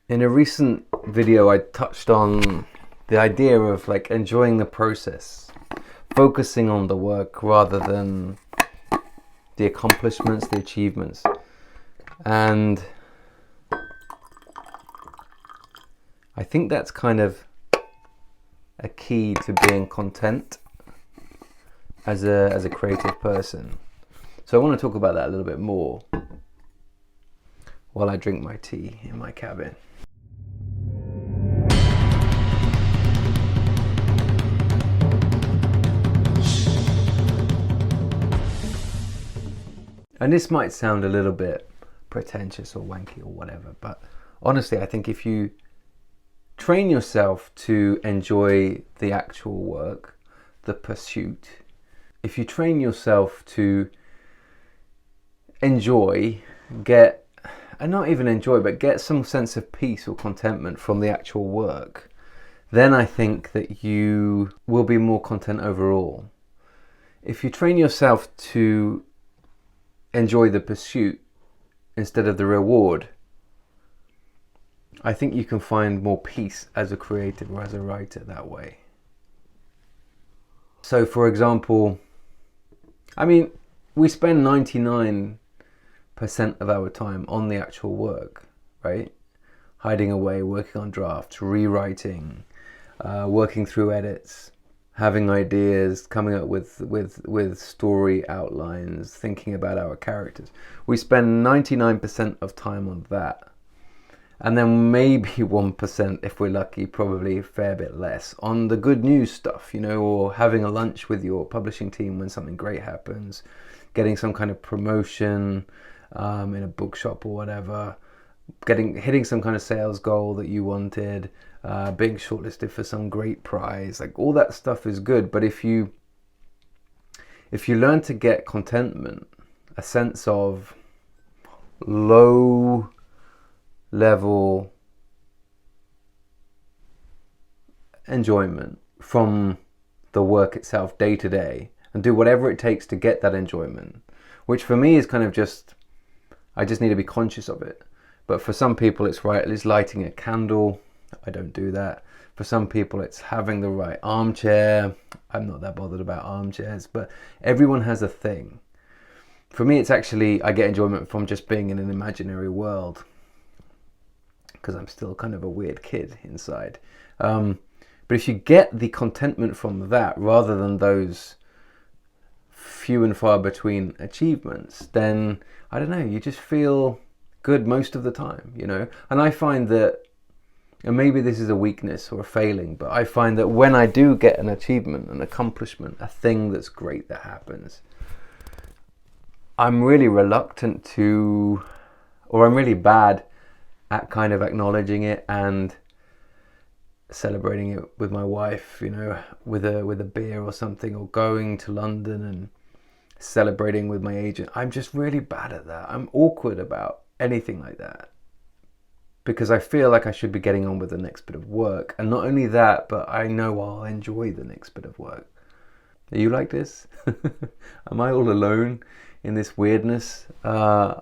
In a recent video, I touched on the idea of like enjoying the process, focusing on the work rather than the accomplishments, the achievements. And I think that's kind of a key to being content as a creative person. So I want to talk about that a little bit more while I drink my tea in my cabin. And this might sound a little bit pretentious or wanky or whatever, but honestly, I think if you train yourself to enjoy the actual work, the pursuit, if you train yourself to enjoy, and not even enjoy, but get some sense of peace or contentment from the actual work, then I think that you will be more content overall. If you train yourself to enjoy the pursuit instead of the reward, I think you can find more peace as a creative or as a writer that way. So for example, we spend 99% of our time on the actual work, right? Hiding away, working on drafts, rewriting, working through edits, having ideas, coming up with story outlines, thinking about our characters. We spend 99% of time on that. And then maybe 1%, if we're lucky, probably a fair bit less, on the good news stuff, or having a lunch with your publishing team when something great happens, getting some kind of promotion in a bookshop or whatever, hitting some kind of sales goal that you wanted, being shortlisted for some great prize. Like, all that stuff is good, but if you learn to get contentment, a sense of low level enjoyment from the work itself day to day, and do whatever it takes to get that enjoyment, which for me is kind of I just need to be conscious of it. But for some people it's lighting a candle. I don't do that. For some people it's having the right armchair. I'm not that bothered about armchairs, but everyone has a thing. For me, it's actually, I get enjoyment from just being in an imaginary world, because I'm still kind of a weird kid inside. But if you get the contentment from that rather than those few and far between achievements, then I don't know, you just feel good most of the time, And I find that, and maybe this is a weakness or a failing, but I find that when I do get an achievement, an accomplishment, a thing that's great that happens, I'm really reluctant to, or I'm really bad at kind of acknowledging it and celebrating it with my wife, with a beer or something, or going to London and celebrating with my agent. I'm just really bad at that. I'm awkward about anything like that, because I feel like I should be getting on with the next bit of work. And not only that, but I know I'll enjoy the next bit of work. Are you like this? Am I all alone in this weirdness? I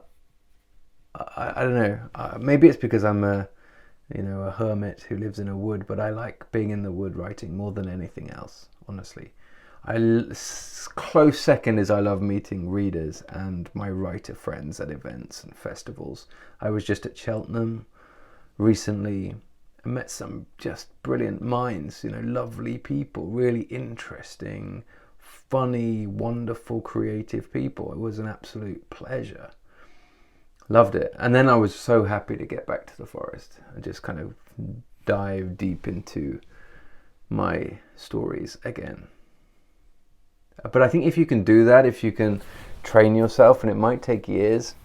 don't know. Maybe it's because I'm a hermit who lives in a wood, but I like being in the wood writing more than anything else, honestly. Close second is I love meeting readers and my writer friends at events and festivals. I was just at Cheltenham recently. I met some just brilliant minds, lovely people, really interesting, funny, wonderful, creative people. It was an absolute pleasure. Loved it. And then I was so happy to get back to the forest and just kind of dive deep into my stories again. But I think if you can do that, if you can train yourself, and it might take years,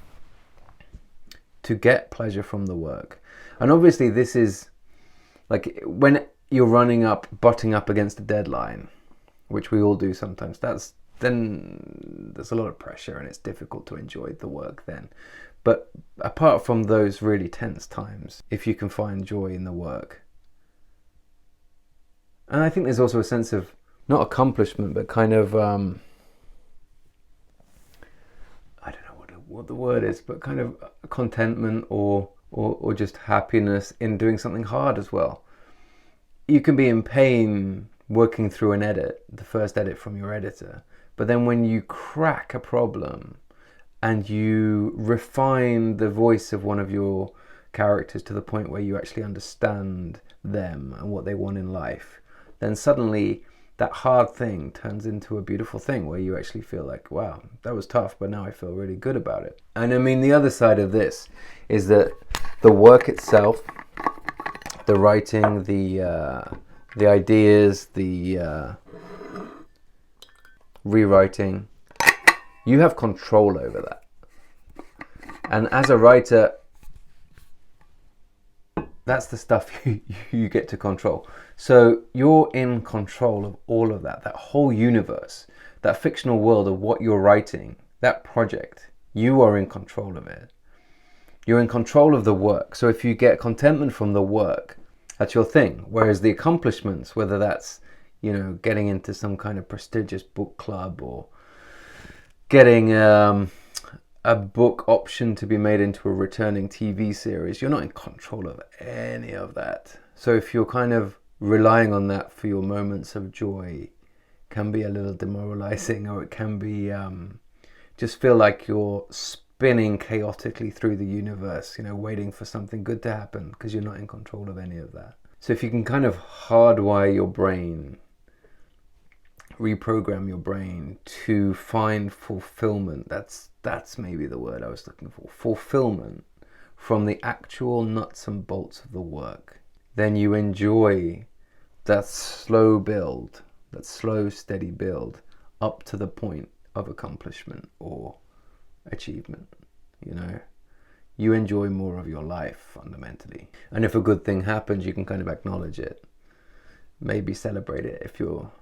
to get pleasure from the work. And obviously this is like when you're butting up against a deadline, which we all do sometimes, then there's a lot of pressure and it's difficult to enjoy the work then. But apart from those really tense times, if you can find joy in the work. And I think there's also a sense of, not accomplishment, but kind of, I don't know what the word is, but kind of contentment or or just happiness in doing something hard as well. You can be in pain working through an edit, the first edit from your editor, but then when you crack a problem and you refine the voice of one of your characters to the point where you actually understand them and what they want in life, then suddenly that hard thing turns into a beautiful thing where you actually feel like, wow, that was tough, but now I feel really good about it. And I mean, the other side of this is that the work itself, the writing, the ideas, the rewriting, you have control over that. And as a writer, that's the stuff you get to control. So you're in control of all of that whole universe, that fictional world of what you're writing, that project. You are in control of it. You're in control of the work. So if you get contentment from the work, that's your thing. Whereas the accomplishments, whether that's, getting into some kind of prestigious book club or getting a book option to be made into a returning TV series, you're not in control of any of that. So if you're kind of relying on that for your moments of joy, can be a little demoralizing, or it can be just feel like you're spinning chaotically through the universe, waiting for something good to happen because you're not in control of any of that. So if you can kind of hardwire your brain, reprogram your brain to find fulfillment, that's maybe the word I was looking for, fulfillment from the actual nuts and bolts of the work, then you enjoy that slow build, that slow steady build up to the point of accomplishment or achievement. You enjoy more of your life fundamentally. And if a good thing happens, you can kind of acknowledge it, maybe celebrate it if you're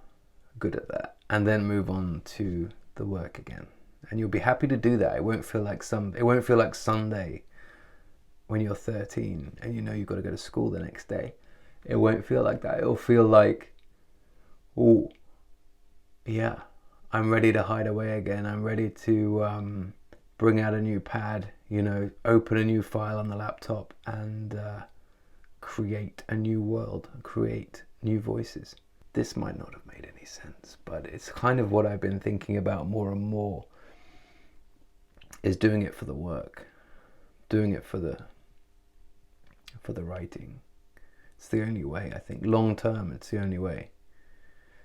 good at that, and then move on to the work again. And you'll be happy to do that. It won't feel like Sunday when you're 13 and you've got to go to school the next day. It won't feel like that. It'll feel like, oh yeah, I'm ready to hide away again. I'm ready to bring out a new pad, open a new file on the laptop and create a new world, create new voices. This might not have made any sense, but it's kind of what I've been thinking about more and more, is doing it for the work, doing it for the writing. It's the only way, I think. Long term, it's the only way.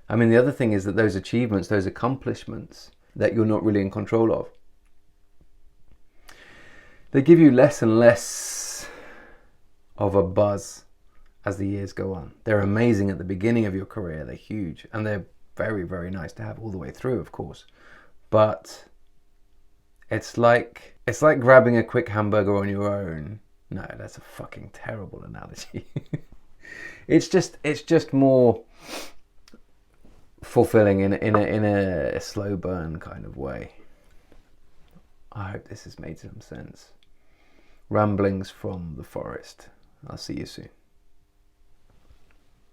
I mean, the other thing is that those achievements, those accomplishments that you're not really in control of, they give you less and less of a buzz as the years go on. They're amazing at the beginning of your career, they're huge, and they're very, very nice to have all the way through, of course. But it's like grabbing a quick hamburger on your own. No, that's a fucking terrible analogy. It's just more fulfilling in a slow burn kind of way. I hope this has made some sense. Ramblings from the forest. I'll see you soon.